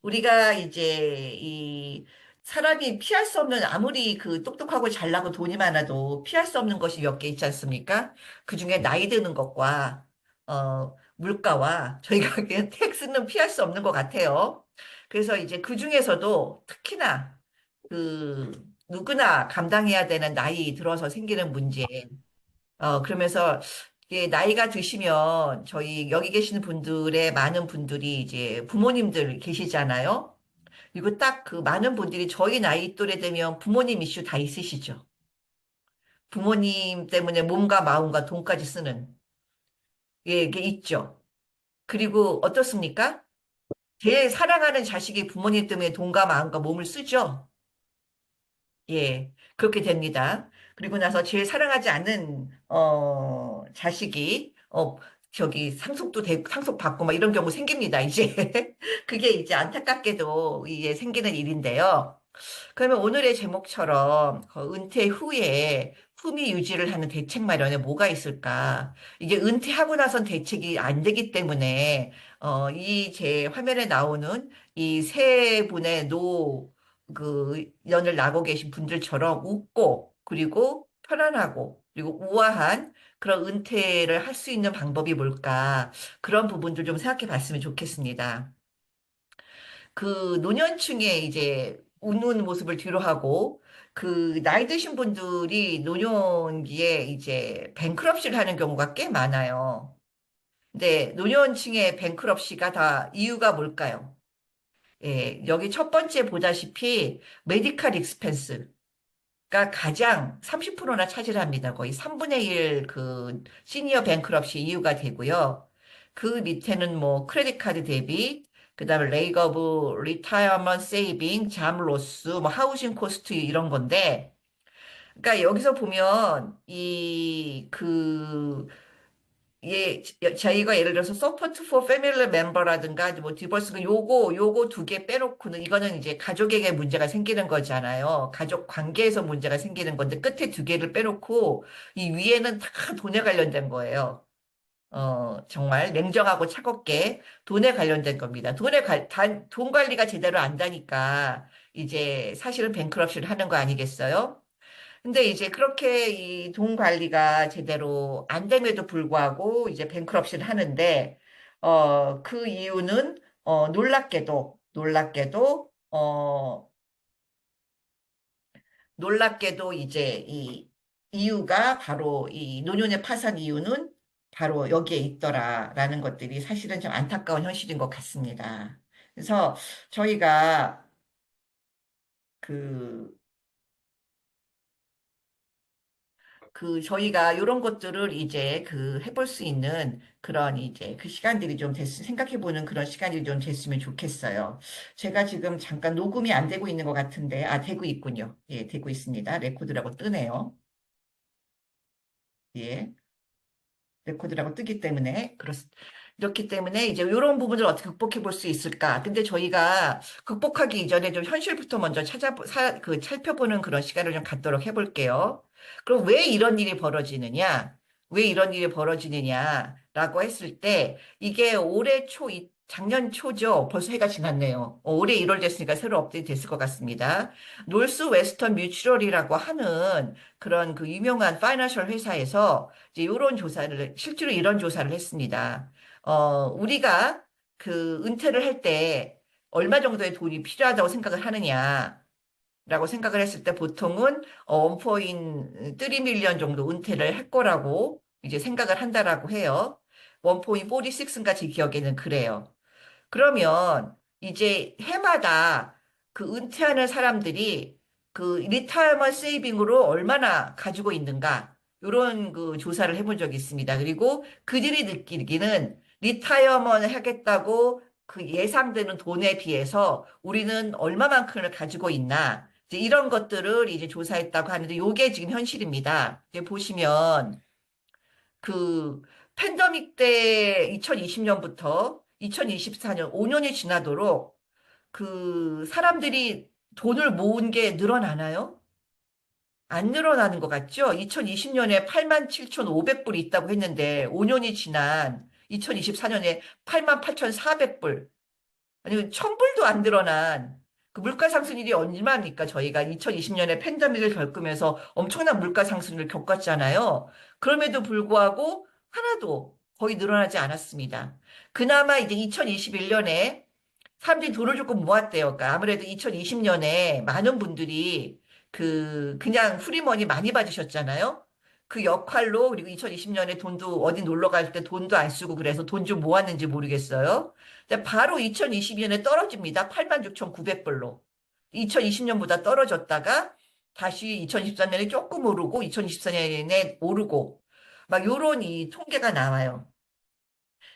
우리가 이제 이 사람이 피할 수 없는 아무리 그 똑똑하고 잘나고 돈이 많아도 피할 수 없는 것이 몇 개 있지 않습니까? 그중에 나이 드는 것과 물가와 저희가 그냥 텍스는 피할 수 없는 것 같아요. 그래서 이제 그 중에서도 특히나 그 누구나 감당해야 되는 나이 들어서 생기는 문제. 그러면서 이게 나이가 드시면 저희 여기 계시는 분들의 많은 분들이 이제 부모님들 계시잖아요. 그리고 딱 그 많은 분들이 저희 나이 또래 되면 부모님 이슈 다 있으시죠. 부모님 때문에 몸과 마음과 돈까지 쓰는 게 있죠. 그리고 어떻습니까? 제일 사랑하는 자식이 부모님 때문에 돈과 마음과 몸을 쓰죠. 예, 그렇게 됩니다. 그리고 나서 제일 사랑하지 않는, 자식이, 저기 상속받고 막 이런 경우 생깁니다, 이제. 그게 이제 안타깝게도 이게 생기는 일인데요. 그러면 오늘의 제목처럼 은퇴 후에 품위 유지를 하는 대책 마련에 뭐가 있을까? 이게 은퇴하고 나선 대책이 안 되기 때문에, 이 제 화면에 나오는 이 세 분의 연을 나고 계신 분들처럼 웃고, 그리고 편안하고, 그리고 우아한 그런 은퇴를 할 수 있는 방법이 뭘까? 그런 부분들 좀 생각해 봤으면 좋겠습니다. 그 노년층에 이제 웃는 모습을 뒤로 하고, 그 나이 드신 분들이 노년기에 이제 뱅크럽시를 하는 경우가 꽤 많아요. 근데 노년층의 뱅크럽시가 다 이유가 뭘까요? 예, 여기 첫 번째 보다시피 메디칼 익스펜스가 가장 30%나 차지합니다. 거의 3분의 1 그 시니어 뱅크럽시 이유가 되고요. 그 밑에는 뭐 크레딧 카드 대비, 그다음에 레이거브 리타이어먼트 세이빙, 잠 로스, 뭐 하우싱 코스트 이런 건데, 그러니까 여기서 보면 저희가 예를 들어서 서포트 포 패밀리 멤버라든가 뭐 디버스 요거 두 개 빼놓고는 이거는 이제 가족에게 문제가 생기는 거잖아요. 가족 관계에서 문제가 생기는 건데 끝에 두 개를 빼놓고 이 위에는 다 돈에 관련된 거예요. 정말 냉정하고 차갑게 돈에 관련된 겁니다. 돈 관리가 제대로 안 되니까 이제 사실은 뱅크럽시를 하는 거 아니겠어요? 근데 이제 그렇게 이 돈 관리가 제대로 안 됨에도 불구하고 이제 뱅크럽시를 하는데, 그 이유는, 놀랍게도 이제 이 이유가 바로 이 노년의 파산 이유는 바로 여기에 있더라라는 것들이 사실은 좀 안타까운 현실인 것 같습니다. 그래서 저희가 그 저희가 이런 것들을 이제 해볼 수 있는 그런 이제 그 시간들이 생각해보는 그런 시간이 좀 됐으면 좋겠어요. 제가 지금 잠깐 녹음이 안 되고 있는 것 같은데, 되고 있군요. 예, 되고 있습니다. 레코드라고 뜨네요. 예. 레코드라고 뜨기 때문에 이렇기 때문에 이제 이런 부분을 어떻게 극복해 볼 수 있을까? 근데 저희가 극복하기 이전에 좀 현실부터 먼저 살펴보는 그런 시간을 좀 갖도록 해볼게요. 그럼 왜 이런 일이 벌어지느냐? 왜 이런 일이 벌어지느냐라고 했을 때 이게 작년 초죠. 벌써 해가 지났네요. 올해 1월 됐으니까 새로 업데이트 됐을 것 같습니다. 놀스 웨스턴 뮤추얼이라고 하는 그런 그 유명한 파이낸셜 회사에서 이제 실제로 이런 조사를 했습니다. 우리가 그 은퇴를 할 때 얼마 정도의 돈이 필요하다고 생각을 하느냐라고 생각을 했을 때 보통은 1.3 밀리언 정도 은퇴를 할 거라고 이제 생각을 한다라고 해요. 1.46인가 제 기억에는 그래요. 그러면 이제 해마다 그 은퇴하는 사람들이 그 리타이어먼트 세이빙으로 얼마나 가지고 있는가 이런 그 조사를 해본 적이 있습니다. 그리고 그들이 느끼기는 리타이어먼트 하겠다고 그 예상되는 돈에 비해서 우리는 얼마만큼을 가지고 있나 이제 이런 것들을 이제 조사했다고 하는데 이게 지금 현실입니다. 이제 보시면 그 팬데믹 때 2020년부터 2024년 5년이 지나도록 그 사람들이 돈을 모은 게 늘어나나요? 안 늘어나는 것 같죠? 2020년에 87,500불이 있다고 했는데 5년이 지난 2024년에 88,400불. 아니, 1,000불도 안 드러난 그 물가 상승률이 얼마입니까? 저희가 2020년에 팬데믹을 겪으면서 엄청난 물가 상승을 겪었잖아요. 그럼에도 불구하고 하나도 거의 늘어나지 않았습니다. 그나마 이제 2021년에 사람들이 돈을 조금 모았대요. 그러니까 아무래도 2020년에 많은 분들이 그냥 프리머니 많이 받으셨잖아요. 그 역할로, 그리고 2020년에 돈도 어디 놀러 갈 때 돈도 안 쓰고 그래서 돈 좀 모았는지 모르겠어요. 근데 바로 2022년에 떨어집니다. 86,900불로. 2020년보다 떨어졌다가 다시 2023년에 조금 오르고 2024년에 오르고 막 요런 이 통계가 나와요.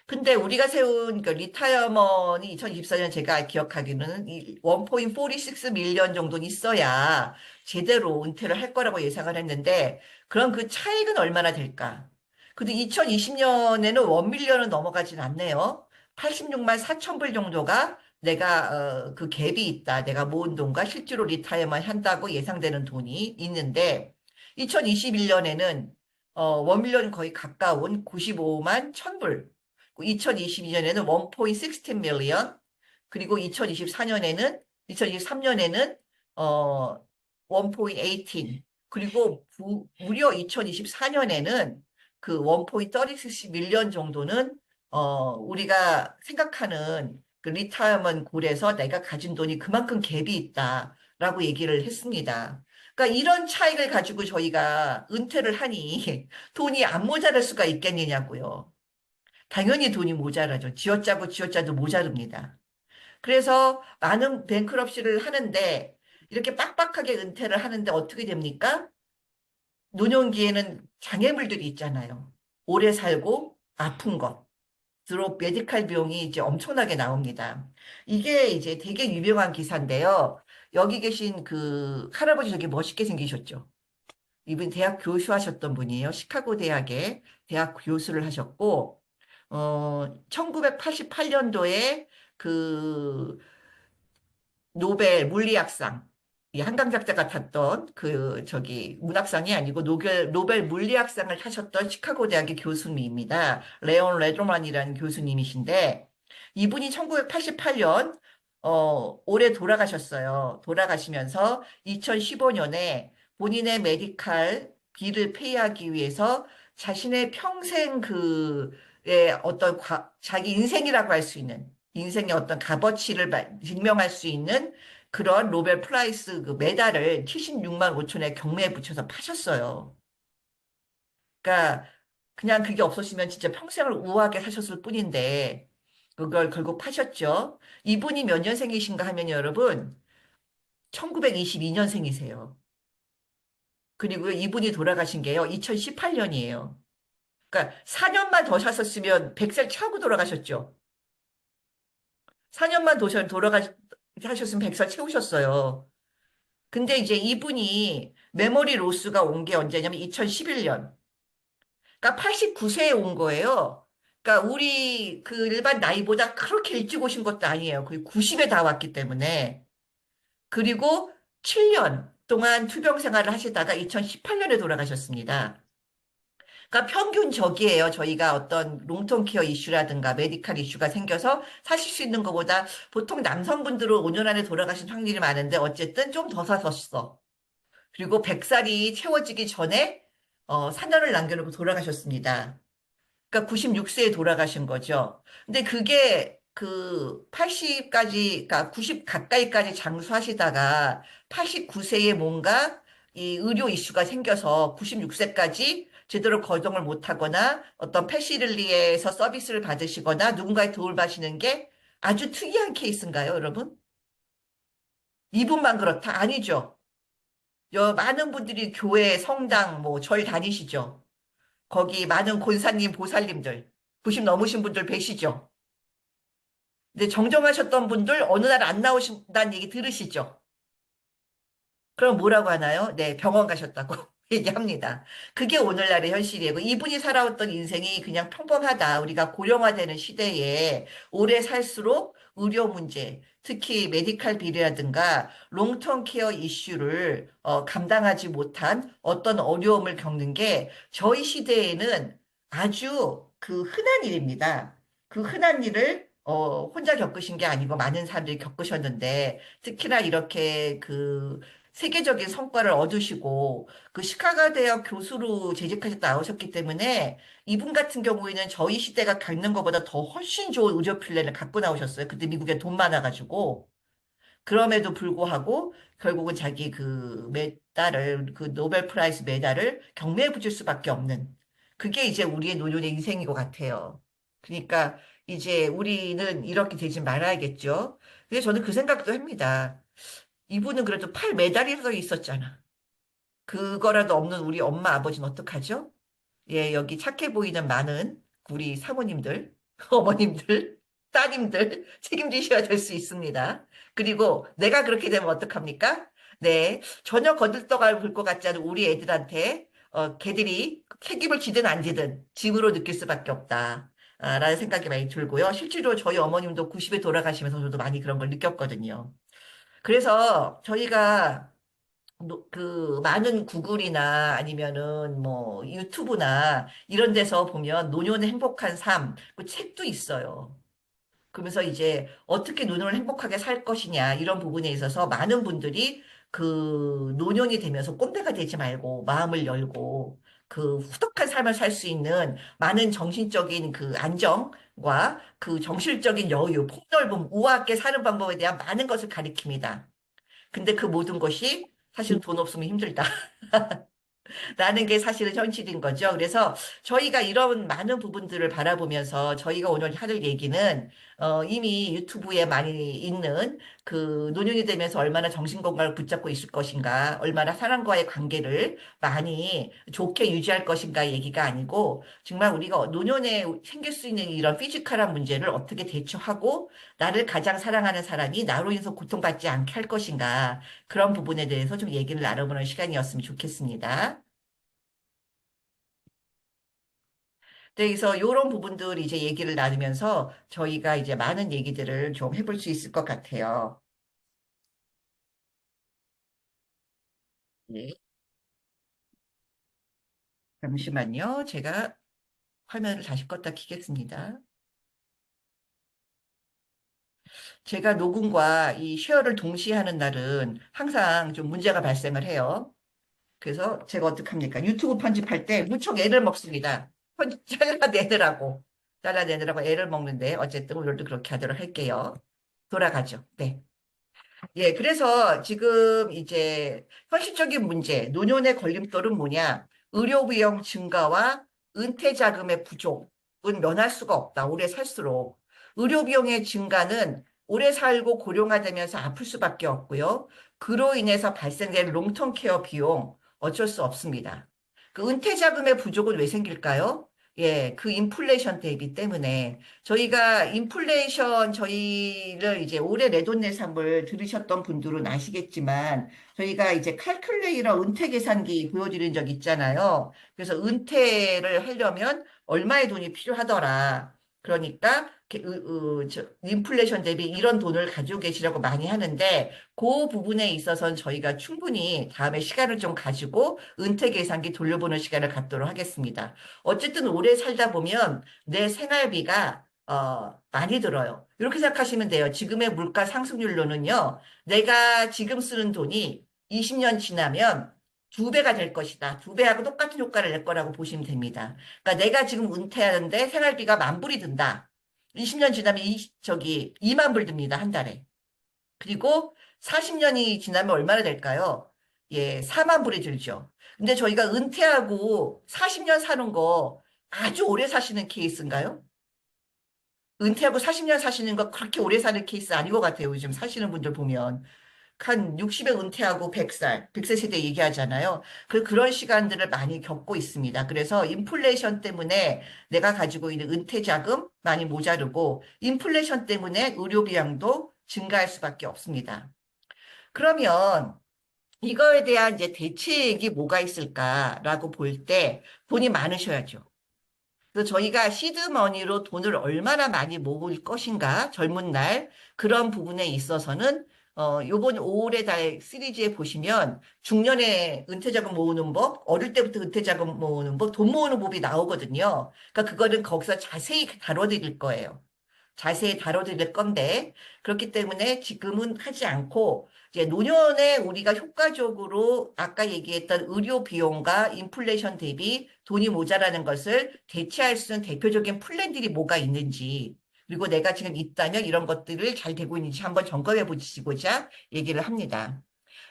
근데 우리가 세운 그 리타이어먼이 2024년 제가 기억하기로는 이 1.46 밀리언 정도는 있어야 제대로 은퇴를 할 거라고 예상을 했는데 그럼 그 차익은 얼마나 될까? 근데 2020년에는 1 밀리언은 넘어가진 않네요. 86만 4천 불 정도가 내가 그 갭이 있다. 내가 모은 돈과 실제로 리타이어만 한다고 예상되는 돈이 있는데 2021년에는 1 밀리언 거의 가까운 95만 1,000불 2022년에는 1.16 밀리언, 그리고 2023년에는, 어, 1.18, 그리고 무려 2024년에는 그 1.36 밀리언 정도는, 우리가 생각하는 그 리타이어먼 골에서 내가 가진 돈이 그만큼 갭이 있다라고 얘기를 했습니다. 그러니까 이런 차익을 가지고 저희가 은퇴를 하니 돈이 안 모자랄 수가 있겠느냐고요. 당연히 돈이 모자라죠. 쥐어짜고 쥐어짜도 모자릅니다. 그래서 많은 뱅크럽시를 하는데 이렇게 빡빡하게 은퇴를 하는데 어떻게 됩니까? 노년기에는 장애물들이 있잖아요. 오래 살고 아픈 것. 주로 메디칼 비용이 이제 엄청나게 나옵니다. 이게 이제 되게 유명한 기사인데요. 여기 계신 그 할아버지 되게 멋있게 생기셨죠. 이분 대학 교수하셨던 분이에요. 시카고 대학에 대학 교수를 하셨고, 1988년도에 그 노벨 물리학상, 이 한강 작자가 탔던 문학상이 아니고 노벨 물리학상을 타셨던 시카고 대학의 교수님입니다. 레온 레드만이라는 교수님이신데, 이분이 1988년, 올해 돌아가셨어요. 돌아가시면서 2015년에 본인의 메디칼 비를 페이하기 위해서 자신의 평생 어떤 자기 인생이라고 할 수 있는 인생의 어떤 값어치를 증명할 수 있는 그런 노벨 프라이스 그 메달을 76만 5천에 경매에 붙여서 파셨어요. 그러니까 그냥 그게 없었으면 진짜 평생을 우아하게 사셨을 뿐인데 그걸 결국 파셨죠. 이분이 몇 년생이신가 하면 여러분 1922년생이세요. 그리고 이분이 돌아가신 게요 2018년이에요. 그러니까 4년만 더 사셨으면 100살 차고 돌아가셨죠. 4년만 하셨으면 100살 채우셨어요. 근데 이제 이분이 메모리 로스가 온 게 언제냐면 2011년. 그러니까 89세에 온 거예요. 그러니까 우리 그 일반 나이보다 그렇게 일찍 오신 것도 아니에요. 거의 90에 다 왔기 때문에. 그리고 7년 동안 투병 생활을 하시다가 2018년에 돌아가셨습니다. 그러니까 평균적이에요. 저희가 어떤 롱텀 케어 이슈라든가 메디칼 이슈가 생겨서 사실 수 있는 것보다 보통 남성분들은 5년 안에 돌아가신 확률이 많은데 어쨌든 좀 더 사셨어. 그리고 100살이 채워지기 전에 4년을 남겨놓고 돌아가셨습니다. 그러니까 96세에 돌아가신 거죠. 근데 그게 그 80까지, 그러니까 90 가까이까지 장수하시다가 89세에 뭔가 이 의료 이슈가 생겨서 96세까지 제대로 거동을 못하거나 어떤 패시릴리에서 서비스를 받으시거나 누군가의 도움을 받으시는 게 아주 특이한 케이스인가요, 여러분? 이분만 그렇다? 아니죠. 많은 분들이 교회, 성당, 뭐, 절 다니시죠. 거기 많은 권사님, 보살님들, 90 넘으신 분들 계시죠. 근데 정정하셨던 분들 어느 날 안 나오신다는 얘기 들으시죠? 그럼 뭐라고 하나요? 네, 병원 가셨다고 얘기합니다. 그게 오늘날의 현실이고 이분이 살아왔던 인생이 그냥 평범하다. 우리가 고령화되는 시대에 오래 살수록 의료 문제, 특히 메디칼 비리라든가 롱텀 케어 이슈를 감당하지 못한 어떤 어려움을 겪는 게 저희 시대에는 아주 그 흔한 일입니다. 그 흔한 일을 혼자 겪으신 게 아니고 많은 사람들이 겪으셨는데, 특히나 이렇게 그 세계적인 성과를 얻으시고, 그 시카고 대학 교수로 재직하셨다 나오셨기 때문에, 이분 같은 경우에는 저희 시대가 겪는 것보다 더 훨씬 좋은 의료 플랜을 갖고 나오셨어요. 그때 미국에 돈 많아가지고. 그럼에도 불구하고 결국은 자기 그 메달을 그 노벨 프라이즈 메달을 경매에 붙일 수밖에 없는 그게 이제 우리의 노년의 인생인 것 같아요. 그러니까 이제 우리는 이렇게 되지 말아야겠죠. 근데 저는 그 생각도 합니다. 이분은 그래도 팔 메달이라도 있었잖아. 그거라도 없는 우리 엄마 아버지는 어떡하죠? 예, 여기 착해 보이는 많은 우리 사모님들, 어머님들, 따님들 책임지셔야 될 수 있습니다. 그리고 내가 그렇게 되면 어떡합니까? 네, 전혀 거들떠갈 것 같지 않은 우리 애들한테 걔들이 책임을 지든 안 지든 짐으로 느낄 수밖에 없다. 라는 생각이 많이 들고요. 실제로 저희 어머님도 90에 돌아가시면서 저도 많이 그런 걸 느꼈거든요. 그래서 저희가 그 많은 구글이나 아니면은 뭐 유튜브나 이런 데서 보면 노년의 행복한 삶, 그 책도 있어요. 그러면서 이제 어떻게 노년을 행복하게 살 것이냐 이런 부분에 있어서 많은 분들이 그 노년이 되면서 꼰대가 되지 말고 마음을 열고 그 후덕한 삶을 살 수 있는 많은 정신적인 그 안정과 그 정신적인 여유, 폭넓음, 우아하게 사는 방법에 대한 많은 것을 가리킵니다. 근데 그 모든 것이 사실 돈 없으면 힘들다. 라는 게 사실은 현실인 거죠. 그래서 저희가 이런 많은 부분들을 바라보면서 저희가 오늘 하는 얘기는 이미 유튜브에 많이 있는 그 노년이 되면서 얼마나 정신건강을 붙잡고 있을 것인가, 얼마나 사람과의 관계를 많이 좋게 유지할 것인가 얘기가 아니고 정말 우리가 노년에 생길 수 있는 이런 피지컬한 문제를 어떻게 대처하고 나를 가장 사랑하는 사람이 나로 인해서 고통받지 않게 할 것인가 그런 부분에 대해서 좀 얘기를 나눠보는 시간이었으면 좋겠습니다. 네, 그래서 이런 부분들 이제 얘기를 나누면서 저희가 이제 많은 얘기들을 좀 해볼 수 있을 것 같아요. 네. 잠시만요. 제가 화면을 다시 껐다 켜겠습니다. 제가 녹음과 이 쉐어를 동시에 하는 날은 항상 좀 문제가 발생을 해요. 그래서 제가 어떡합니까? 유튜브 편집할 때 무척 애를 먹습니다. 잘라내느라고. 잘라내느라고 애를 먹는데 어쨌든 오늘도 그렇게 하도록 할게요. 돌아가죠. 네. 예, 그래서 지금 이제 현실적인 문제, 노년의 걸림돌은 뭐냐? 의료 비용 증가와 은퇴 자금의 부족은 면할 수가 없다. 오래 살수록. 의료 비용의 증가는 오래 살고 고령화되면서 아플 수밖에 없고요. 그로 인해서 발생된 롱텀 케어 비용 어쩔 수 없습니다. 그 은퇴 자금의 부족은 왜 생길까요? 예, 그 인플레이션 대비 때문에 저희가 인플레이션 저희를 이제 올해 내돈내산을 들으셨던 분들은 아시겠지만 저희가 이제 칼큘레이터 은퇴 계산기 보여드린 적 있잖아요. 그래서 은퇴를 하려면 얼마의 돈이 필요하더라. 그러니까 인플레이션 대비 이런 돈을 가지고 계시라고 많이 하는데 그 부분에 있어서는 저희가 충분히 다음에 시간을 좀 가지고 은퇴 계산기 돌려보는 시간을 갖도록 하겠습니다. 어쨌든 오래 살다 보면 내 생활비가 많이 들어요. 이렇게 생각하시면 돼요. 지금의 물가 상승률로는요, 내가 지금 쓰는 돈이 20년 지나면 두 배가 될 것이다. 두 배하고 똑같은 효과를 낼 거라고 보시면 됩니다. 그러니까 내가 지금 은퇴하는데 생활비가 10,000불이 든다. 20년 지나면 저기 2만 불 듭니다. 한 달에. 그리고 40년이 지나면 얼마나 될까요? 예, 4만 불이 들죠. 근데 저희가 은퇴하고 40년 사는 거 아주 오래 사시는 케이스인가요? 은퇴하고 40년 사시는 거 그렇게 오래 사는 케이스 아닌 것 같아요. 요즘 사시는 분들 보면. 한 60에 은퇴하고 100살, 100세 세대 얘기하잖아요. 그런 시간들을 많이 겪고 있습니다. 그래서 인플레이션 때문에 내가 가지고 있는 은퇴 자금 많이 모자르고, 인플레이션 때문에 의료비용도 증가할 수밖에 없습니다. 그러면 이거에 대한 이제 대책이 뭐가 있을까라고 볼 때 돈이 많으셔야죠. 그래서 저희가 시드머니로 돈을 얼마나 많이 모을 것인가, 젊은 날, 그런 부분에 있어서는, 요번 5월의 달 시리즈에 보시면, 중년에 은퇴자금 모으는 법, 어릴 때부터 은퇴자금 모으는 법, 돈 모으는 법이 나오거든요. 그러니까 그거는 거기서 자세히 다뤄드릴 거예요. 자세히 다뤄드릴 건데, 그렇기 때문에 지금은 하지 않고, 이제 노년에 우리가 효과적으로 아까 얘기했던 의료 비용과 인플레이션 대비 돈이 모자라는 것을 대체할 수 있는 대표적인 플랜들이 뭐가 있는지, 그리고 내가 지금 있다면 이런 것들을 잘 되고 있는지 한번 점검해 보시고자 얘기를 합니다.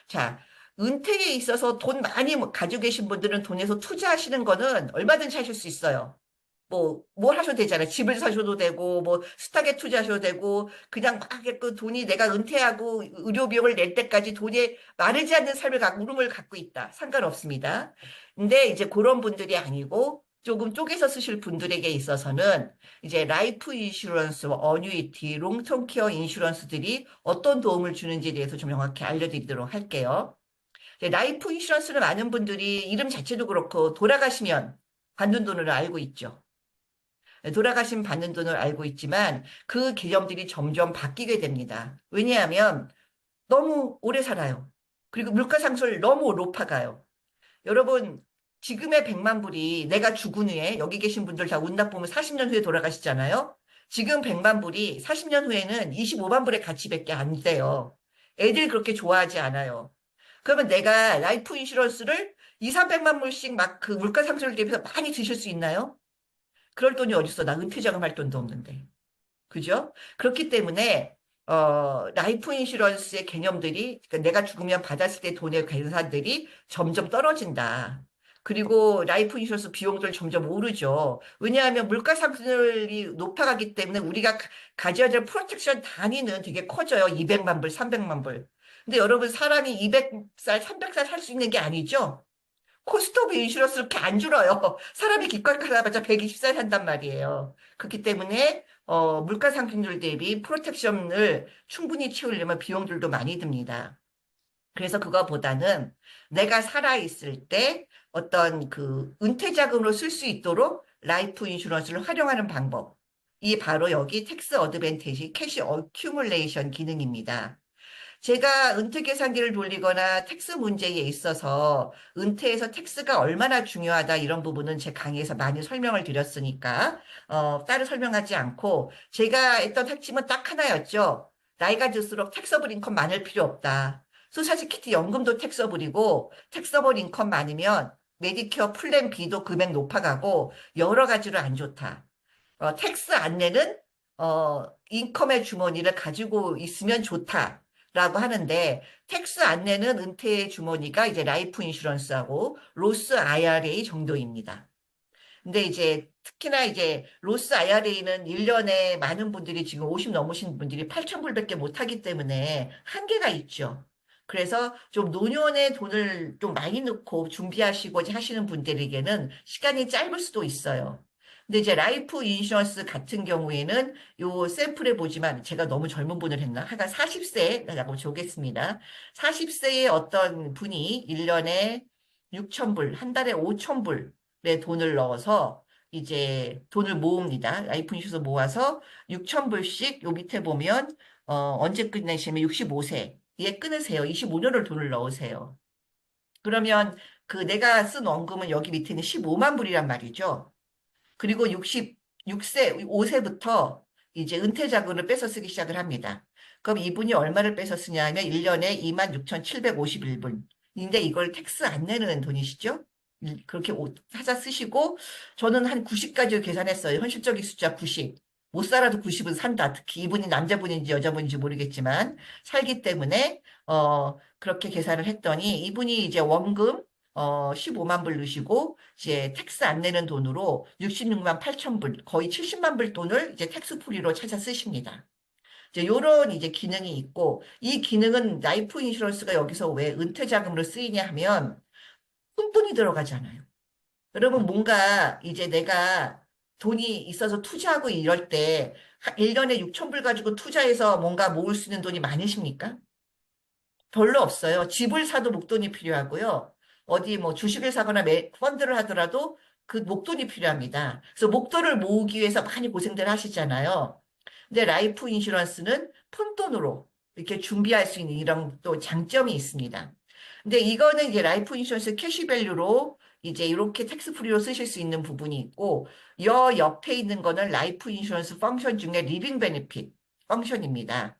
자, 은퇴에 있어서 돈 많이 가지고 계신 분들은 돈에서 투자하시는 거는 얼마든지 하실 수 있어요. 뭘 하셔도 되잖아요. 집을 사셔도 되고, 스탁에 투자하셔도 되고, 그냥 막 그 돈이 내가 은퇴하고 의료 비용을 낼 때까지 돈이 마르지 않는 삶을 울음을 갖고 있다. 상관없습니다. 근데 이제 그런 분들이 아니고, 조금 쪼개서 쓰실 분들에게 있어서는 이제 라이프 인슈런스, 어뉴이티, 롱텀 케어 인슈런스들이 어떤 도움을 주는지에 대해서 좀 정확히 알려드리도록 할게요. 라이프 인슈런스는 많은 분들이 이름 자체도 그렇고 돌아가시면 받는 돈으로 알고 있죠. 돌아가신 받는 돈을 알고 있지만 그 개념들이 점점 바뀌게 됩니다. 왜냐하면 너무 오래 살아요. 그리고 물가 상승을 너무 높아가요. 여러분, 지금의 100만 불이 내가 죽은 후에 여기 계신 분들 다 운납 보면 40년 후에 돌아가시잖아요. 지금 100만 불이 40년 후에는 25만 불의 가치밖에 안 돼요. 애들 그렇게 좋아하지 않아요. 그러면 내가 라이프 인슈런스를 2, 300만 불씩 막 그 물가 상승을 대비해서 많이 드실 수 있나요? 그럴 돈이 어딨어. 나 은퇴자금 할 돈도 없는데. 그죠? 그렇기 때문에 라이프 인슈런스의 개념들이 그러니까 내가 죽으면 받았을 때 돈의 계산들이 점점 떨어진다. 그리고 라이프 인슈런스 비용들 점점 오르죠. 왜냐하면 물가 상승률이 높아가기 때문에 우리가 가져야 될 프로텍션 단위는 되게 커져요. 200만 불, 300만 불. 근데 여러분 사람이 200살, 300살 살 수 있는 게 아니죠? 코스트 오브 인슈런스 이렇게 안 줄어요. 사람이 기껏 가다봤자 120살 산단 말이에요. 그렇기 때문에 물가 상승률 대비 프로텍션을 충분히 채우려면 비용들도 많이 듭니다. 그래서 그거보다는 내가 살아있을 때 어떤 그 은퇴 자금으로 쓸 수 있도록 라이프 인슈런스를 활용하는 방법. 이 바로 여기 텍스 어드밴티지 캐시 어큐뮬레이션 기능입니다. 제가 은퇴 계산기를 돌리거나 텍스 문제에 있어서 은퇴에서 텍스가 얼마나 중요하다 이런 부분은 제 강의에서 많이 설명을 드렸으니까 따로 설명하지 않고 제가 했던 핵심은 딱 하나였죠. 나이가 들수록 텍서블 인컴 많을 필요 없다. 소셜 시큐리티 연금도 텍서블이고 텍서블 인컴 많으면 메디케어 플랜 B도 금액 높아가고 여러 가지로 안 좋다. 텍스 안내는 인컴의 주머니를 가지고 있으면 좋다라고 하는데 텍스 안내는 은퇴의 주머니가 이제 라이프 인슈런스하고 로스 IRA 정도입니다. 근데 이제 특히나 이제 로스 IRA는 1년에 많은 분들이 지금 50 넘으신 분들이 8천 불밖에 못 하기 때문에 한계가 있죠. 그래서 좀 노년에 돈을 좀 많이 넣고 준비하시고자 하시는 분들에게는 시간이 짧을 수도 있어요. 근데 이제 라이프 인슈런스 같은 경우에는 요 샘플에 보지만 제가 너무 젊은 분을 했나? 하여간 40세라고 적겠습니다. 40세의 어떤 분이 1년에 6천 불, 한 달에 5천 불의 돈을 넣어서 이제 돈을 모읍니다. 라이프 인슈런스 모아서 6천 불씩 요 밑에 보면 언제 끝내시면 65세. 예, 끊으세요. 25년을 돈을 넣으세요. 그러면 그 내가 쓴 원금은 여기 밑에는 15만 불이란 말이죠. 그리고 66세, 5세부터 이제 은퇴 자금을 뺏어 쓰기 시작을 합니다. 그럼 이분이 얼마를 뺏어 쓰냐 하면 1년에 26,751불. 인데 이걸 텍스 안 내는 돈이시죠? 그렇게 찾아 쓰시고 저는 한 90까지 계산했어요. 현실적인 숫자 90. 못 살아도 90은 산다. 특히 이분이 남자분인지 여자분인지 모르겠지만 살기 때문에 그렇게 계산을 했더니 이분이 이제 원금 15만 불 넣으시고 이제 텍스 안 내는 돈으로 66만 8천 불, 거의 70만 불 돈을 이제 텍스 프리로 찾아 쓰십니다. 이제 요런 이제 기능이 있고 이 기능은 라이프 인슈런스가 여기서 왜 은퇴 자금으로 쓰이냐 하면 푼돈이 들어가잖아요. 여러분 뭔가 이제 내가 돈이 있어서 투자하고 이럴 때 1년에 6천 불 가지고 투자해서 뭔가 모을 수 있는 돈이 많으십니까? 별로 없어요. 집을 사도 목돈이 필요하고요. 어디 뭐 주식을 사거나 펀드를 하더라도 그 목돈이 필요합니다. 그래서 목돈을 모으기 위해서 많이 고생들 하시잖아요. 근데 라이프 인슈런스는 푼돈으로 이렇게 준비할 수 있는 이런 또 장점이 있습니다. 근데 이거는 이제 라이프 인슈런스 캐시밸류로 이제 이렇게 텍스프리로 쓰실 수 있는 부분이 있고, 여 옆에 있는 거는 라이프 인슈런스 펑션 중에 리빙 베네핏 펑션입니다.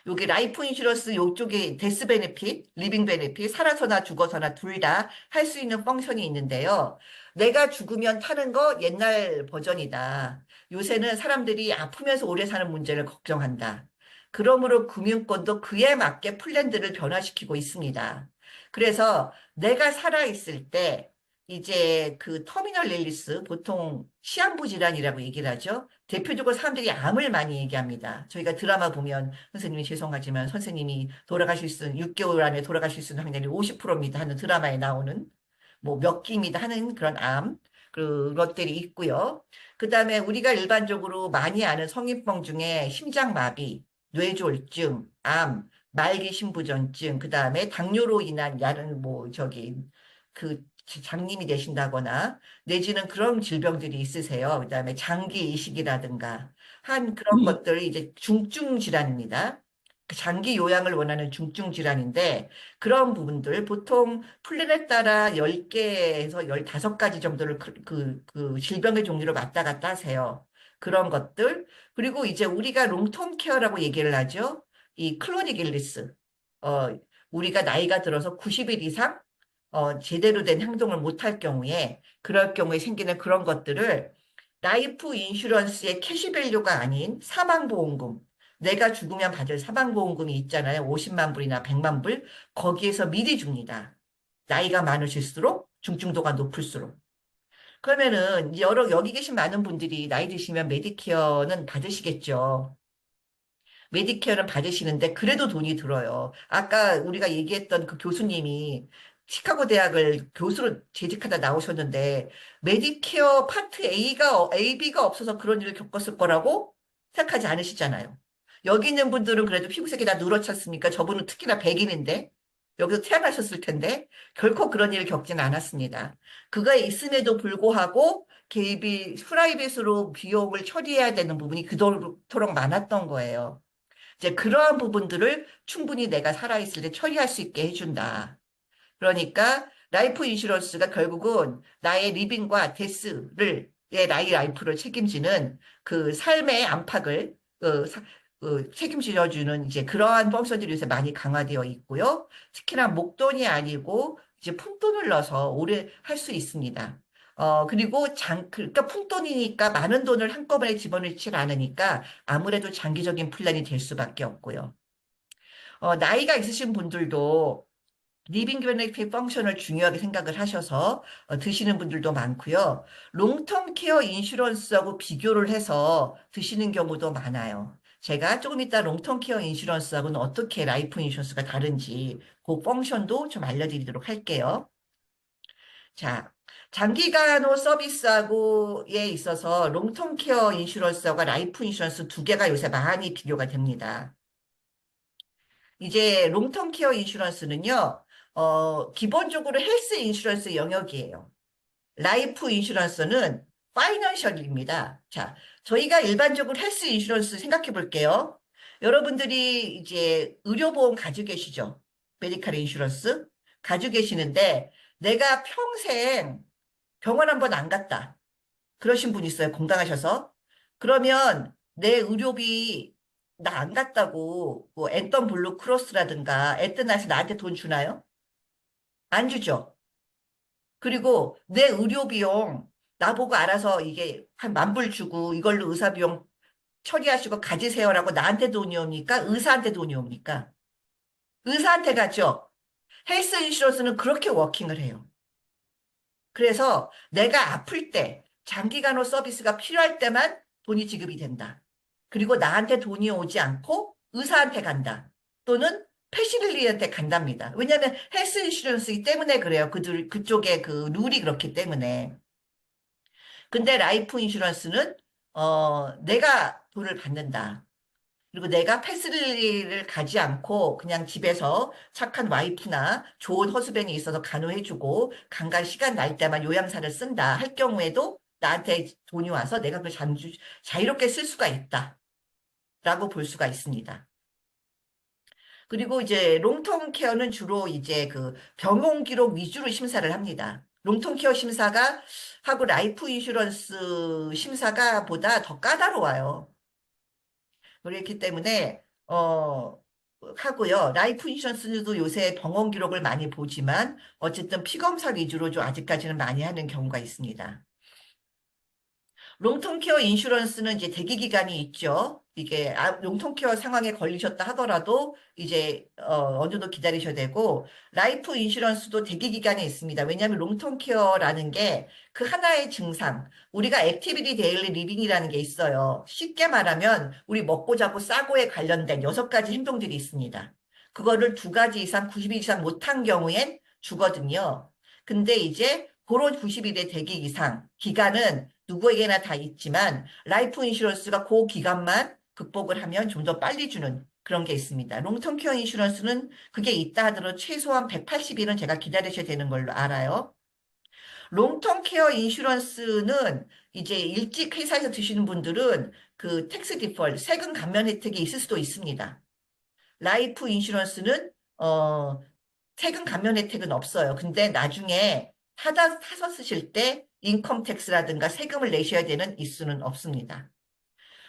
여기 라이프 인슈런스 요쪽에 데스 베네핏, 리빙 베네핏, 살아서나 죽어서나 둘 다 할 수 있는 펑션이 있는데요. 내가 죽으면 타는 거 옛날 버전이다. 요새는 사람들이 아프면서 오래 사는 문제를 걱정한다. 그러므로 금융권도 그에 맞게 플랜들을 변화시키고 있습니다. 그래서 내가 살아있을 때 이제 그 터미널 릴리스, 보통 시한부 질환이라고 얘기를 하죠. 대표적으로 사람들이 암을 많이 얘기합니다. 저희가 드라마 보면 선생님이 죄송하지만 선생님이 돌아가실 수, 6개월 안에 돌아가실 수 있는 확률이 50%입니다 하는 드라마에 나오는 뭐 몇 기입니다 하는 그런 암, 그것들이 있고요. 그 다음에 우리가 일반적으로 많이 아는 성인병 중에 심장마비, 뇌졸중, 암, 말기심부전증, 그 다음에 당뇨로 인한 야는 뭐 저기 그 장님이 되신다거나 내지는 그런 질병들이 있으세요. 그 다음에 장기 이식이라든가 한 그런 것들이 이제 중증 질환입니다. 그 장기 요양을 원하는 중증 질환인데 그런 부분들 보통 플랜에 따라 10개에서 15가지 정도를 그 질병의 종류를 왔다 갔다 하세요. 그런 것들. 그리고 이제 우리가 롱텀 케어라고 얘기를 하죠. 이 클로닉 일리스. 어, 우리가 나이가 들어서 90일 이상 제대로 된 행동을 못할 경우에 그럴 경우에 생기는 그런 것들을 라이프 인슈런스의 캐시밸류가 아닌 사망보험금, 내가 죽으면 받을 사망보험금이 있잖아요. 50만 불이나 100만 불. 거기에서 미리 줍니다. 나이가 많으실수록 중증도가 높을수록. 그러면은 여기 계신 많은 분들이 나이 드시면 메디케어는 받으시겠죠. 메디케어는 받으시는데 그래도 돈이 들어요. 아까 우리가 얘기했던 그 교수님이 시카고 대학을 교수로 재직하다 나오셨는데 메디케어 파트 B가 없어서 그런 일을 겪었을 거라고 생각하지 않으시잖아요. 여기 있는 분들은 그래도 피부색이 다 누렇지 않습니까? 저분은 특히나 백인인데 여기서 태어나셨을 텐데 결코 그런 일을 겪진 않았습니다. 그가 있음에도 불구하고 개입이 프라이빗으로 비용을 처리해야 되는 부분이 그토록 많았던 거예요. 이제 그러한 부분들을 충분히 내가 살아있을 때 처리할 수 있게 해준다. 그러니까 라이프 인슈런스가 결국은 나의 리빙과 데스를 의 나의 라이프를 책임지는 그 삶의 안팎을 책임져주는 이제 그러한 펑션들이 요새 많이 강화되어 있고요. 특히나 목돈이 아니고 이제 푼돈을 넣어서 오래 할 수 있습니다. 그리고 그러니까 푼돈이니까 많은 돈을 한꺼번에 집어넣지 않으니까 아무래도 장기적인 플랜이 될 수밖에 없고요. 나이가 있으신 분들도 리빙 베네핏 펑션을 중요하게 생각을 하셔서 드시는 분들도 많고요. 롱텀 케어 인슈런스하고 비교를 해서 드시는 경우도 많아요. 제가 조금 이따 롱텀 케어 인슈런스하고는 어떻게 라이프 인슈런스가 다른지 그 펑션도 좀 알려드리도록 할게요. 자, 장기간호 서비스하고에 있어서 롱텀 케어 인슈런스하고 라이프 인슈런스 두 개가 요새 많이 비교가 됩니다. 이제 롱텀 케어 인슈런스는요, 기본적으로 헬스 인슈런스 영역이에요. 라이프 인슈런스는 파이낸셜입니다. 자, 저희가 일반적으로 헬스 인슈런스 생각해 볼게요. 여러분들이 이제 의료보험 가지고 계시죠? 메디칼 인슈런스 가지고 계시는데 내가 평생 병원 한번 안 갔다. 그러신 분 있어요. 건강하셔서. 그러면 내 의료비 나 안 갔다고 뭐 앤턴 블루 크로스라든가 에뜨나에서 나한테 돈 주나요? 안 주죠. 그리고 내 의료 비용 나보고 알아서 이게 한 10,000불 주고 이걸로 의사 비용 처리하시고 가지세요라고 나한테 돈이 옵니까? 의사한테 돈이 옵니까? 의사한테 가죠. 헬스 인슈런스는 그렇게 워킹을 해요. 그래서 내가 아플 때 장기간호 서비스가 필요할 때만 돈이 지급이 된다. 그리고 나한테 돈이 오지 않고 의사한테 간다. 또는 패시릴리한테 간답니다. 왜냐하면 헬스 인슈런스이기 때문에 그래요. 그쪽에 그 룰이 그렇기 때문에. 근데 라이프 인슈런스는 내가 돈을 받는다. 그리고 내가 패스릴리를 가지 않고 그냥 집에서 착한 와이프나 좋은 허스밴이 있어서 간호해주고 간간 시간 날 때만 요양사를 쓴다 할 경우에도 나한테 돈이 와서 내가 그걸 자유롭게 쓸 수가 있다. 라고 볼 수가 있습니다. 그리고 이제 롱텀 케어는 주로 이제 그 병원 기록 위주로 심사를 합니다. 롱통케어 심사가 하고 라이프 인슈런스 심사가 보다 더 까다로워요. 그렇기 때문에 하고요. 라이프 인슈런스도 요새 병원 기록을 많이 보지만 어쨌든 피검사 위주로 좀 아직까지는 많이 하는 경우가 있습니다. 롱텀케어 인슈런스는 이제 대기 기간이 있죠. 이게 롱텀케어 상황에 걸리셨다 하더라도 이제 어느 정도 기다리셔야 되고 라이프 인슈런스도 대기 기간이 있습니다. 왜냐하면 롱텀케어라는 게 그 하나의 증상, 우리가 액티비티 데일리 리빙이라는 게 있어요. 쉽게 말하면 우리 먹고 자고 싸고에 관련된 6가지 행동들이 있습니다. 그거를 2가지 이상 90일 이상 못한 경우엔 주거든요. 근데 이제 그런 90일의 대기 이상 기간은 누구에게나 다 있지만 라이프 인슈런스가 그 기간만 극복을 하면 좀 더 빨리 주는 그런 게 있습니다. 롱텀 케어 인슈런스는 그게 있다 하더라도 최소한 180일은 제가 기다리셔야 되는 걸로 알아요. 롱텀 케어 인슈런스는 이제 일찍 회사에서 드시는 분들은 그 텍스 디펄, 세금 감면 혜택이 있을 수도 있습니다. 라이프 인슈런스는 세금 감면 혜택은 없어요. 근데 나중에 타서 쓰실 때 인컴 텍스라든가 세금을 내셔야 되는 이수는 없습니다.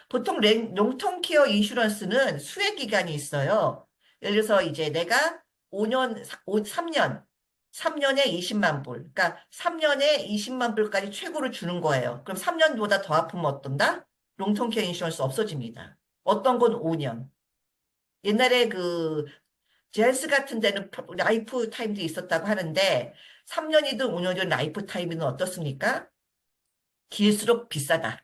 보통 롱텀 케어 인슈런스는 수혜 기간이 있어요. 예를 들어서 이제 내가 5년, 3년, 3년에 20만 불. 그러니까 3년에 20만 불까지 최고로 주는 거예요. 그럼 3년보다 더 아프면 어떤다? 롱텀 케어 인슈런스 없어집니다. 어떤 건 5년. 옛날에 그 제한스 같은 데는 라이프 타임도 있었다고 하는데 3년이든 5년이든 라이프 타임은 어떻습니까? 길수록 비싸다.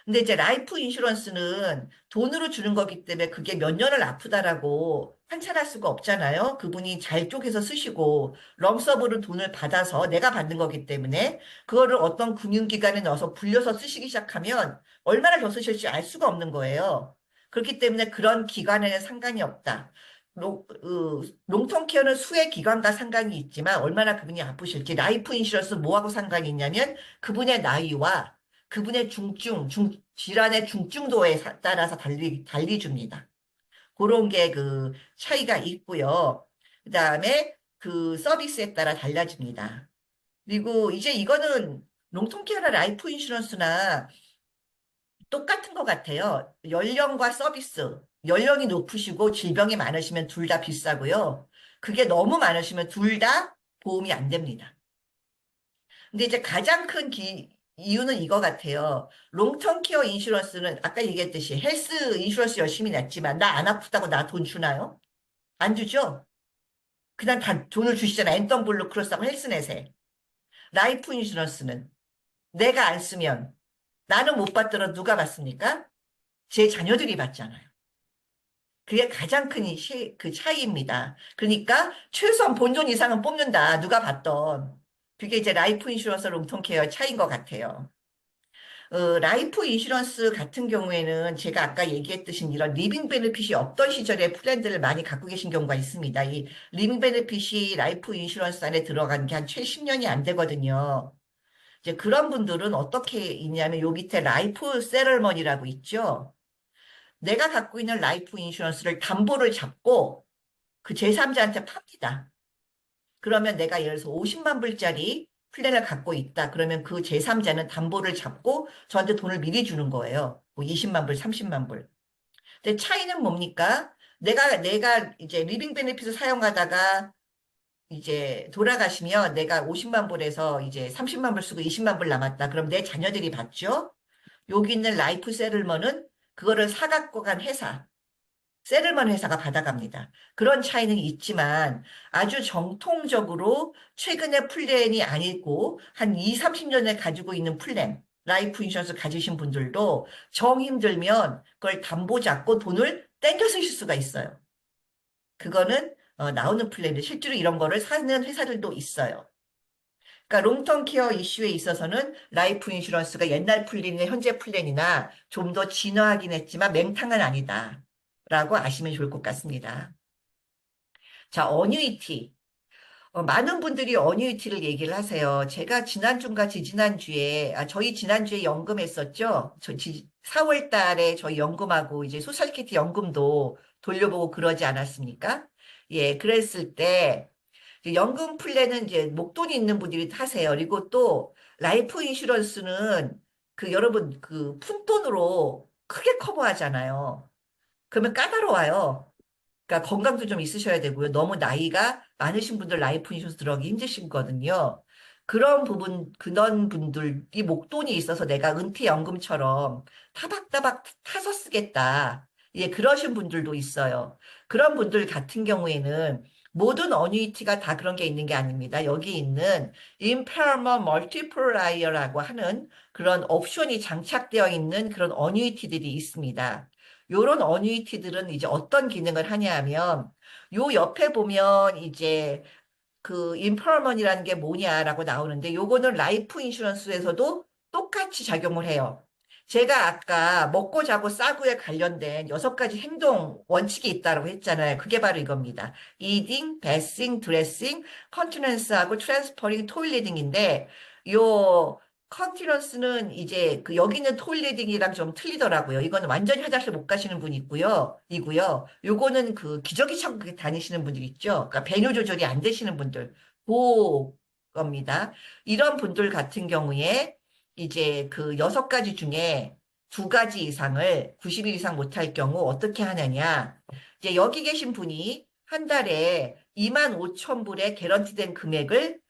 근데 이제 라이프 인슈런스는 돈으로 주는 거기 때문에 그게 몇 년을 아프다라고 환산할 수가 없잖아요. 그분이 잘 쪼개서 쓰시고 럼서브로 돈을 받아서 내가 받는 거기 때문에 그거를 어떤 금융기관에 넣어서 불려서 쓰시기 시작하면 얼마나 더 쓰실지 알 수가 없는 거예요. 그렇기 때문에 그런 기관에는 상관이 없다. 롱텀 케어는 수의 기관과 상관이 있지만 얼마나 그분이 아프실지 라이프 인슈런스 뭐하고 상관이 있냐면 그분의 나이와 그분의 질환의 중증도에 따라서 달리 줍니다. 그런 게 그 차이가 있고요. 그 다음에 그 서비스에 따라 달라집니다. 그리고 이제 이거는 롱통케어나 라이프 인슈런스나 똑같은 것 같아요. 연령과 서비스. 연령이 높으시고 질병이 많으시면 둘 다 비싸고요. 그게 너무 많으시면 둘 다 보험이 안 됩니다. 근데 이제 가장 큰 이유는 이거 같아요. 롱텀 케어 인슈런스는 아까 얘기했듯이 헬스 인슈런스 열심히 냈지만 나 안 아프다고 나 돈 주나요? 안 주죠? 그냥 다 돈을 주시잖아. 앤덤 블루 크로스하고 헬스 내세. 라이프 인슈런스는 내가 안 쓰면 나는 못 받더라도 누가 받습니까? 제 자녀들이 받잖아요. 그게 가장 큰 그 차이입니다. 그러니까 최소한 본전 이상은 뽑는다. 누가 받던. 그게 이제 라이프 인슈런스 롱텀 케어 차이인 것 같아요. 라이프 인슈런스 같은 경우에는 제가 아까 얘기했듯이 이런 리빙 베네핏이 없던 시절에 플랜들을 많이 갖고 계신 경우가 있습니다. 이 리빙 베네핏이 라이프 인슈런스 안에 들어간 게 한 최 10년이 안 되거든요. 이제 그런 분들은 어떻게 있냐면 요 밑에 라이프 세럴머니라고 있죠. 내가 갖고 있는 라이프 인슈런스를 담보를 잡고 그 제3자한테 팝니다. 그러면 내가 예를 들어서 50만 불짜리 플랜을 갖고 있다. 그러면 그 제3자는 담보를 잡고 저한테 돈을 미리 주는 거예요. 뭐 20만 불, 30만 불. 근데 차이는 뭡니까? 내가 이제 리빙 베네핏을 사용하다가 이제 돌아가시면 내가 50만 불에서 이제 30만 불 쓰고 20만 불 남았다. 그럼 내 자녀들이 받죠? 여기 있는 라이프 세를먼은 그거를 사갖고 간 회사. 세를먼 회사가 받아갑니다. 그런 차이는 있지만 아주 정통적으로 최근의 플랜이 아니고 한 2, 30년에 가지고 있는 플랜, 라이프 인슈런스 가지신 분들도 정 힘들면 그걸 담보 잡고 돈을 땡겨 쓰실 수가 있어요. 그거는 나오는 플랜인데 실제로 이런 거를 사는 회사들도 있어요. 그러니까 롱텀 케어 이슈에 있어서는 라이프 인슈런스가 옛날 플랜이나 현재 플랜이나 좀 더 진화하긴 했지만 맹탕은 아니다. 라고 아시면 좋을 것 같습니다. 자, 어뉴이티. 많은 분들이 어뉴이티를 얘기를 하세요. 제가 지난주인가 지지난주에, 저희 지난주에 연금했었죠? 4월 달에 저희 연금하고 이제 소셜시큐리티 연금도 돌려보고 그러지 않았습니까? 예, 그랬을 때 이제 연금 플랜은 이제 목돈이 있는 분들이 타세요. 그리고 또 라이프 인슈런스는 그 여러분 그 푼돈으로 크게 커버하잖아요. 그러면 까다로워요. 그러니까 건강도 좀 있으셔야 되고요. 너무 나이가 많으신 분들 라이프 인슈런스 들어가기 힘드시거든요. 그런 분들이 목돈이 있어서 내가 은퇴연금처럼 타박타박 타서 쓰겠다. 예, 그러신 분들도 있어요. 그런 분들 같은 경우에는 모든 어뉴이티가 다 그런 게 있는 게 아닙니다. 여기 있는 Impairment Multiplier라고 하는 그런 옵션이 장착되어 있는 그런 어뉴이티들이 있습니다. 요런 어뉴이티들은 이제 어떤 기능을 하냐 하면 요 옆에 보면 이제 그 임퍼먼이라는 게 뭐냐라고 나오는데 요거는 라이프 인슈런스에서도 똑같이 작용을 해요. 제가 아까 먹고 자고 싸구에 관련된 6가지 행동 원칙이 있다고 했잖아요. 그게 바로 이겁니다. eating, bathing, dressing, continence하고 transferring, toileting인데 요 컨티넌스는 이제 그 여기 있는 토일리딩이랑 좀 틀리더라고요. 이거는 완전히 화장실 못 가시는 분이 이고요. 요거는 그 기저귀 차고 다니시는 분들 있죠. 그러니까 배뇨 조절이 안 되시는 분들, 그겁니다. 이런 분들 같은 경우에 이제 그 6가지 중에 2가지 이상을 90일 이상 못할 경우 어떻게 하느냐. 이제 여기 계신 분이 한 달에 2만 5천 불의 개런티된 금액을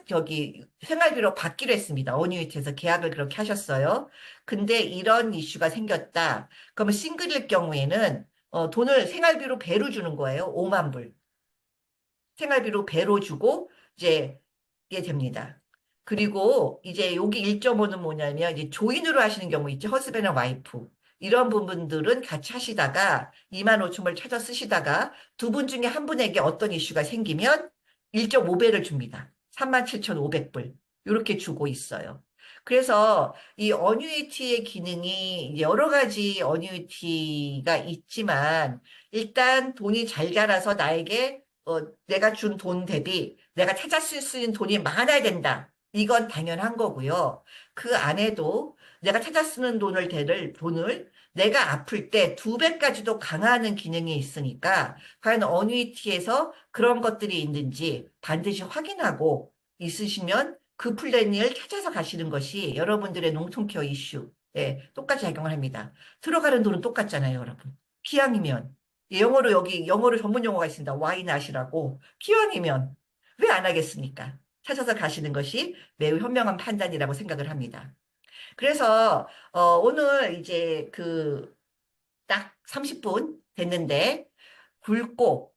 저기 생활비로 받기로 했습니다. 어뉴이티에서 계약을 그렇게 하셨어요. 근데 이런 이슈가 생겼다. 그러면 싱글일 경우에는 돈을 생활비로 배로 주는 거예요. 5만 불. 생활비로 배로 주고 이제 이게 됩니다. 그리고 이제 여기 1.5는 뭐냐면 이제 조인으로 하시는 경우 있죠. 허스밴드 와이프. 이런 부분들은 같이 하시다가 2만 5천 불 찾아 쓰시다가 두 분 중에 한 분에게 어떤 이슈가 생기면 1.5배를 줍니다. 37,500불. 이렇게 주고 있어요. 그래서 이 어뉴이티의 기능이 여러 가지 어뉴이티가 있지만 일단 돈이 잘 자라서 나에게 내가 준 돈 대비 내가 찾아 쓸 수 있는 돈이 많아야 된다. 이건 당연한 거고요. 그 안에도 내가 찾아 쓰는 돈을 내가 아플 때 2배까지도 강화하는 기능이 있으니까 과연 어뉴이티에서 그런 것들이 있는지 반드시 확인하고 있으시면 그 플래닝을 찾아서 가시는 것이 여러분들의 농촌케어 이슈에 똑같이 작용을 합니다. 들어가는 돈은 똑같잖아요, 여러분. 기왕이면. 영어로 전문 용어가 있습니다. 와이낫이라고. 기왕이면 왜 안 하겠습니까? 찾아서 가시는 것이 매우 현명한 판단이라고 생각을 합니다. 그래서 오늘 이제 그 딱 30분 됐는데 굵고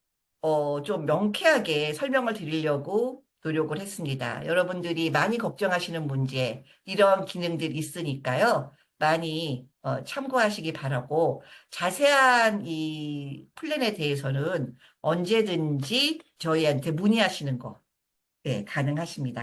좀 명쾌하게 설명을 드리려고 노력을 했습니다. 여러분들이 많이 걱정하시는 문제 이런 기능들이 있으니까요. 많이 참고하시기 바라고 자세한 이 플랜에 대해서는 언제든지 저희한테 문의하시는 거 네, 가능하십니다.